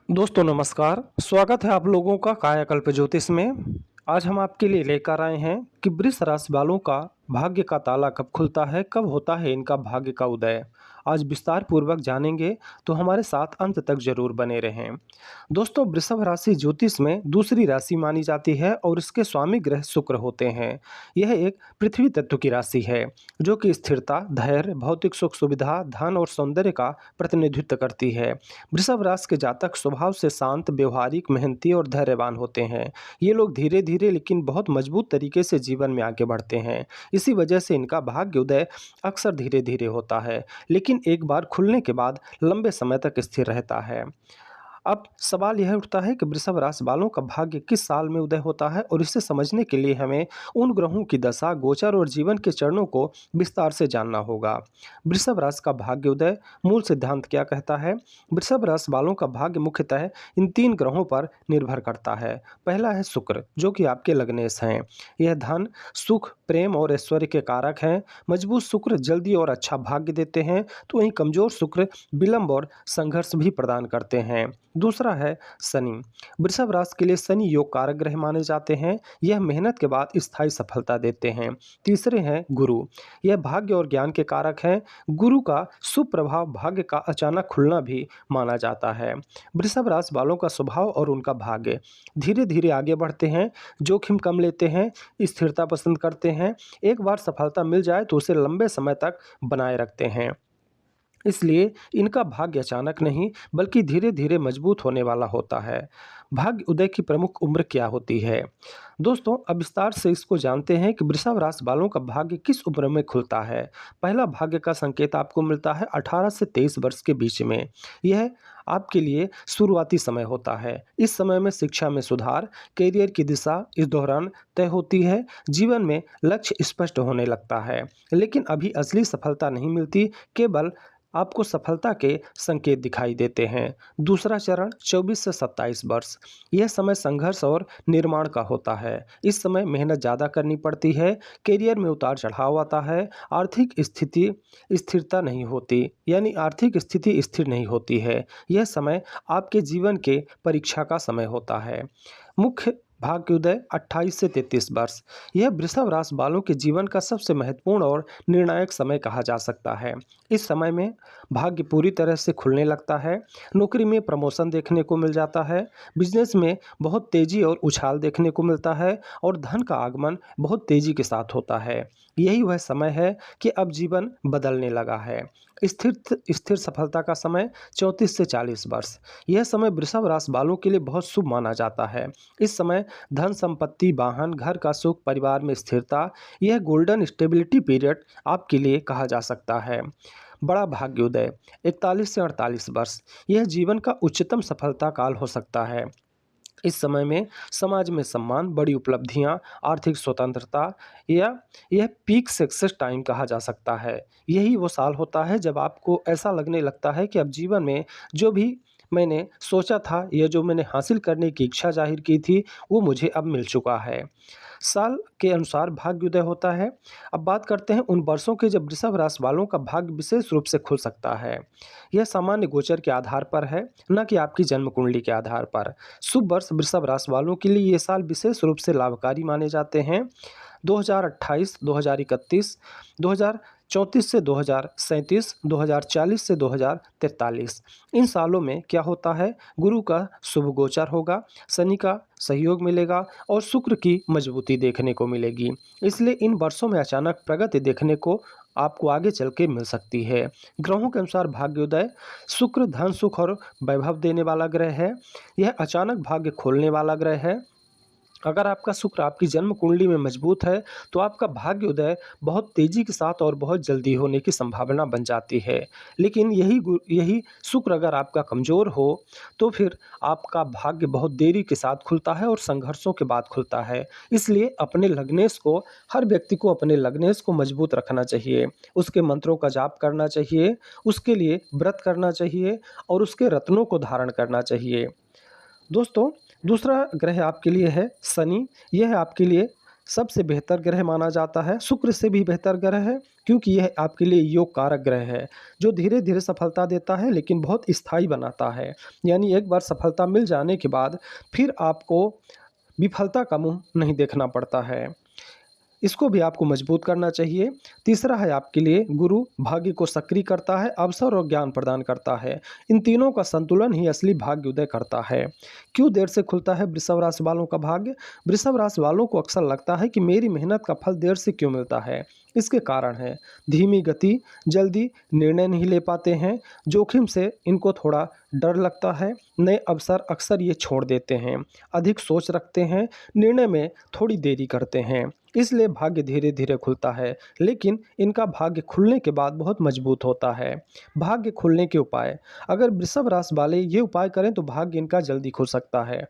दोस्तों नमस्कार, स्वागत है आप लोगों का कायाकल्प ज्योतिष में। आज हम आपके लिए लेकर आए हैं कि वृष राशि वालों का भाग्य का ताला कब खुलता है, कब होता है इनका भाग्य का उदय। आज विस्तार पूर्वक जानेंगे, तो हमारे साथ अंत तक जरूर बने रहें। दोस्तों, वृषभ राशि ज्योतिष में दूसरी राशि मानी जाती है और इसके स्वामी ग्रह शुक्र होते हैं। यह एक पृथ्वी तत्व की राशि है जो कि स्थिरता, धैर्य, भौतिक सुख सुविधा, धन और सौंदर्य का प्रतिनिधित्व करती है। वृषभ राशि के जातक स्वभाव से शांत, व्यवहारिक, मेहनती और धैर्यवान होते हैं। ये लोग धीरे धीरे लेकिन बहुत मजबूत तरीके से जीवन में आगे बढ़ते हैं। इसी वजह से इनका भाग्य उदय अक्सर धीरे धीरे होता है, लेकिन एक बार खुलने के बाद लंबे समय तक स्थिर रहता है। अब सवाल यह उठता है कि वृषभ राशि वालों का भाग्य किस साल में उदय होता है, और इसे समझने के लिए हमें उन ग्रहों की दशा, गोचर और जीवन के चरणों को विस्तार से जानना होगा। वृषभ राशि का भाग्य उदय मूल सिद्धांत क्या कहता है? वृषभ राशि वालों का भाग्य मुख्यतः इन तीन ग्रहों पर निर्भर करता है। पहला है शुक्र, जो कि आपके लग्नेश हैं। यह धन, सुख, प्रेम और ऐश्वर्य के कारक हैं। मजबूत शुक्र जल्दी और अच्छा भाग्य देते हैं, तो वहीं कमजोर शुक्र विलंब और संघर्ष भी प्रदान करते हैं। दूसरा है शनि। वृषभ राशि के लिए शनि योग कारक ग्रह माने जाते हैं। यह मेहनत के बाद स्थायी सफलता देते हैं। तीसरे हैं गुरु। यह भाग्य और ज्ञान के कारक हैं। गुरु का शुभ प्रभाव भाग्य का अचानक खुलना भी माना जाता है। वृषभ राशि वालों का स्वभाव और उनका भाग्य: धीरे धीरे आगे बढ़ते हैं, जोखिम कम लेते हैं, स्थिरता पसंद करते हैं। एक बार सफलता मिल जाए तो उसे लंबे समय तक बनाए रखते हैं। इसलिए इनका भाग्य अचानक नहीं बल्कि धीरे धीरे मजबूत होने वाला होता है। भाग्य उदय की प्रमुख उम्र क्या होती है? दोस्तों, अब विस्तार से इसको जानते हैं कि वृषभ राशि वालों का भाग्य किस उम्र में खुलता है। पहला भाग्य का संकेत आपको मिलता है 18 से 23 वर्ष के बीच में। यह आपके लिए शुरुआती समय होता है। इस समय में शिक्षा में सुधार, करियर की दिशा इस दौरान तय होती है। जीवन में लक्ष्य स्पष्ट होने लगता है, लेकिन अभी असली सफलता नहीं मिलती, केवल आपको सफलता के संकेत दिखाई देते हैं। दूसरा चरण 24 से 27 वर्ष। यह समय संघर्ष और निर्माण का होता है। इस समय मेहनत ज़्यादा करनी पड़ती है, करियर में उतार चढ़ाव आता है, आर्थिक स्थिति स्थिरता नहीं होती, यानी आर्थिक स्थिति स्थिर नहीं होती है। यह समय आपके जीवन के परीक्षा का समय होता है। मुख्य भाग्योदय 28 से 33 वर्ष। यह वृषभ राशि वालों के जीवन का सबसे महत्वपूर्ण और निर्णायक समय कहा जा सकता है। इस समय में भाग्य पूरी तरह से खुलने लगता है। नौकरी में प्रमोशन देखने को मिल जाता है, बिजनेस में बहुत तेजी और उछाल देखने को मिलता है, और धन का आगमन बहुत तेजी के साथ होता है। यही वह समय है कि अब जीवन बदलने लगा है। स्थिर सफलता का समय 34 से 40 वर्ष। यह समय वृषभ राशि वालों के लिए बहुत शुभ माना जाता है। इस समय धन संपत्ति, वाहन, घर का सुख, परिवार में स्थिरता, यह गोल्डन स्टेबिलिटी पीरियड आपके लिए कहा जा सकता है। बड़ा भाग्योदय 41 से 48 वर्ष। यह जीवन का उच्चतम सफलता काल हो सकता है। इस समय में समाज में सम्मान, बड़ी उपलब्धियां, आर्थिक स्वतंत्रता, या यह पीक सक्सेस टाइम कहा जा सकता है। यही वो साल होता है जब आपको ऐसा लगने लगता है कि अब जीवन में जो भी मैंने सोचा था या जो मैंने हासिल करने की इच्छा जाहिर की थी, वो मुझे अब मिल चुका है। साल के अनुसार भाग्योदय होता है। अब बात करते हैं उन वर्षों के जब वृषभ राशि वालों का भाग्य विशेष रूप से खुल सकता है। यह सामान्य गोचर के आधार पर है, न कि आपकी जन्म कुंडली के आधार पर। शुभ वर्ष वृषभ राशि वालों के लिए ये साल विशेष रूप से लाभकारी माने जाते हैं। 2028, 2031, 2034 से 2037, 2040 से 2043। इन सालों में क्या होता है? गुरु का शुभ गोचर होगा, शनि का सहयोग मिलेगा और शुक्र की मजबूती देखने को मिलेगी। इसलिए इन वर्षों में अचानक प्रगति देखने को आपको आगे चल के मिल सकती है। ग्रहों के अनुसार भाग्योदय: शुक्र धन, सुख और वैभव देने वाला ग्रह है। यह अचानक भाग्य खोलने वाला ग्रह है। अगर आपका शुक्र आपकी जन्म कुंडली में मजबूत है, तो आपका भाग्य उदय बहुत तेजी के साथ और बहुत जल्दी होने की संभावना बन जाती है। लेकिन यही शुक्र अगर आपका कमज़ोर हो, तो फिर आपका भाग्य बहुत देरी के साथ खुलता है और संघर्षों के बाद खुलता है। इसलिए अपने लग्नेश को, हर व्यक्ति को अपने लग्नेश को मजबूत रखना चाहिए, उसके मंत्रों का जाप करना चाहिए, उसके लिए व्रत करना चाहिए और उसके रत्नों को धारण करना चाहिए। दोस्तों, दूसरा ग्रह आपके लिए है शनि। यह है आपके लिए सबसे बेहतर ग्रह माना जाता है, शुक्र से भी बेहतर ग्रह है क्योंकि यह आपके लिए योग कारक ग्रह है जो धीरे धीरे सफलता देता है लेकिन बहुत स्थायी बनाता है। यानी एक बार सफलता मिल जाने के बाद फिर आपको विफलता का मुंह नहीं देखना पड़ता है। इसको भी आपको मजबूत करना चाहिए। तीसरा है आपके लिए गुरु, भाग्य को सक्रिय करता है, अवसर और ज्ञान प्रदान करता है। इन तीनों का संतुलन ही असली भाग्य उदय करता है। क्यों देर से खुलता है वृषभ राशि वालों का भाग्य? वृषभ राशि वालों को अक्सर लगता है कि मेरी मेहनत का फल देर से क्यों मिलता है। इसके कारण है धीमी गति, जल्दी निर्णय नहीं ले पाते हैं, जोखिम से इनको थोड़ा डर लगता है, नए अवसर अक्सर ये छोड़ देते हैं, अधिक सोच रखते हैं, निर्णय में थोड़ी देरी करते हैं, इसलिए भाग्य धीरे धीरे खुलता है। लेकिन इनका भाग्य खुलने के बाद बहुत मजबूत होता है। भाग्य खुलने के उपाय, अगर वृषभ राशि वाले ये उपाय करें तो भाग्य इनका जल्दी खुल सकता है।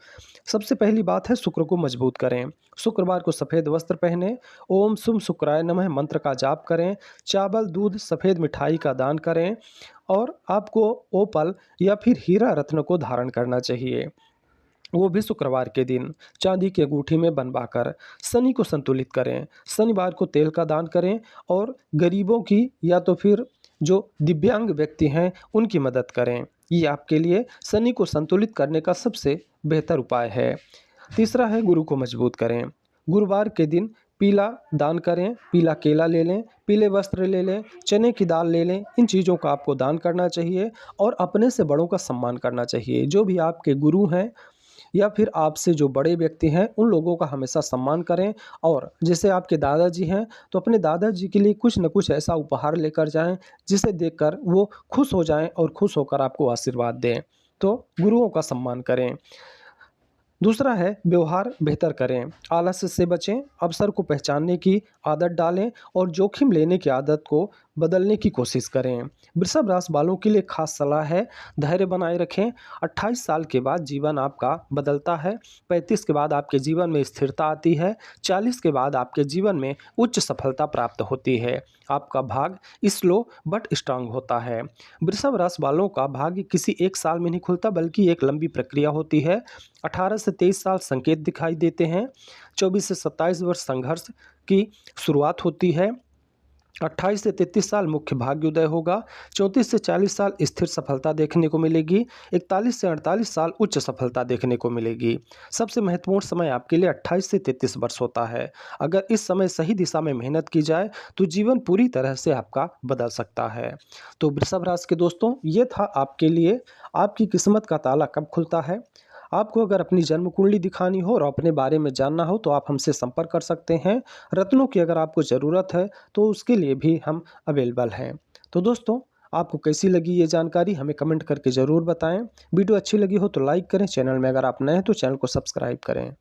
सबसे पहली बात है शुक्र को मजबूत करें। शुक्रवार को सफ़ेद वस्त्र पहने, ओम शुभ शुक्राय नमः मंत्र का जाप करें, चावल, दूध, सफ़ेद मिठाई का दान करें और आपको ओपल या फिर हीरा रत्न को धारण करना चाहिए, वो भी शुक्रवार के दिन चांदी की अंगूठी में बनवाकर। शनि को संतुलित करें, शनिवार को तेल का दान करें और गरीबों की या तो फिर जो दिव्यांग व्यक्ति हैं उनकी मदद करें। ये आपके लिए शनि को संतुलित करने का सबसे बेहतर उपाय है। तीसरा है गुरु को मजबूत करें। गुरुवार के दिन पीला दान करें, पीला केला ले लें, पीले वस्त्र ले लें, चने की दाल ले लें। इन चीज़ों का आपको दान करना चाहिए और अपने से बड़ों का सम्मान करना चाहिए। जो भी आपके गुरु हैं या फिर आपसे जो बड़े व्यक्ति हैं उन लोगों का हमेशा सम्मान करें। और जैसे आपके दादाजी हैं तो अपने दादाजी के लिए कुछ न कुछ ऐसा उपहार लेकर जाएं जिसे देखकर वो खुश हो जाएं और खुश होकर आपको आशीर्वाद दें। तो गुरुओं का सम्मान करें। दूसरा है व्यवहार बेहतर करें, आलस्य से बचें, अवसर को पहचानने की आदत डालें और जोखिम लेने की आदत को बदलने की कोशिश करें। वृषभ राशि वालों के लिए खास सलाह है, धैर्य बनाए रखें। 28 साल के बाद जीवन आपका बदलता है, 35 के बाद आपके जीवन में स्थिरता आती है, 40 के बाद आपके जीवन में उच्च सफलता प्राप्त होती है। आपका भाग्य स्लो बट स्ट्रांग होता है। वृषभ राशि वालों का भाग्य किसी एक साल में नहीं खुलता बल्कि एक लंबी प्रक्रिया होती है। 18 से 23 साल संकेत दिखाई देते हैं, 24 से 27 वर्ष संघर्ष की शुरुआत होती है, 28 से 33 साल मुख्य भाग्योदय होगा, 34 से 40 साल स्थिर सफलता देखने को मिलेगी, 41 से 48 साल उच्च सफलता देखने को मिलेगी। सबसे महत्वपूर्ण समय आपके लिए 28 से 33 वर्ष होता है। अगर इस समय सही दिशा में मेहनत की जाए तो जीवन पूरी तरह से आपका बदल सकता है। तो वृषभ राशि के दोस्तों, ये था आपके लिए आपकी किस्मत का ताला कब खुलता है। आपको अगर अपनी जन्म कुंडली दिखानी हो और अपने बारे में जानना हो तो आप हमसे संपर्क कर सकते हैं। रत्नों की अगर आपको ज़रूरत है तो उसके लिए भी हम अवेलेबल हैं। तो दोस्तों, आपको कैसी लगी ये जानकारी हमें कमेंट करके ज़रूर बताएं। वीडियो अच्छी लगी हो तो लाइक करें, चैनल में अगर आप नए हैं तो चैनल को सब्सक्राइब करें।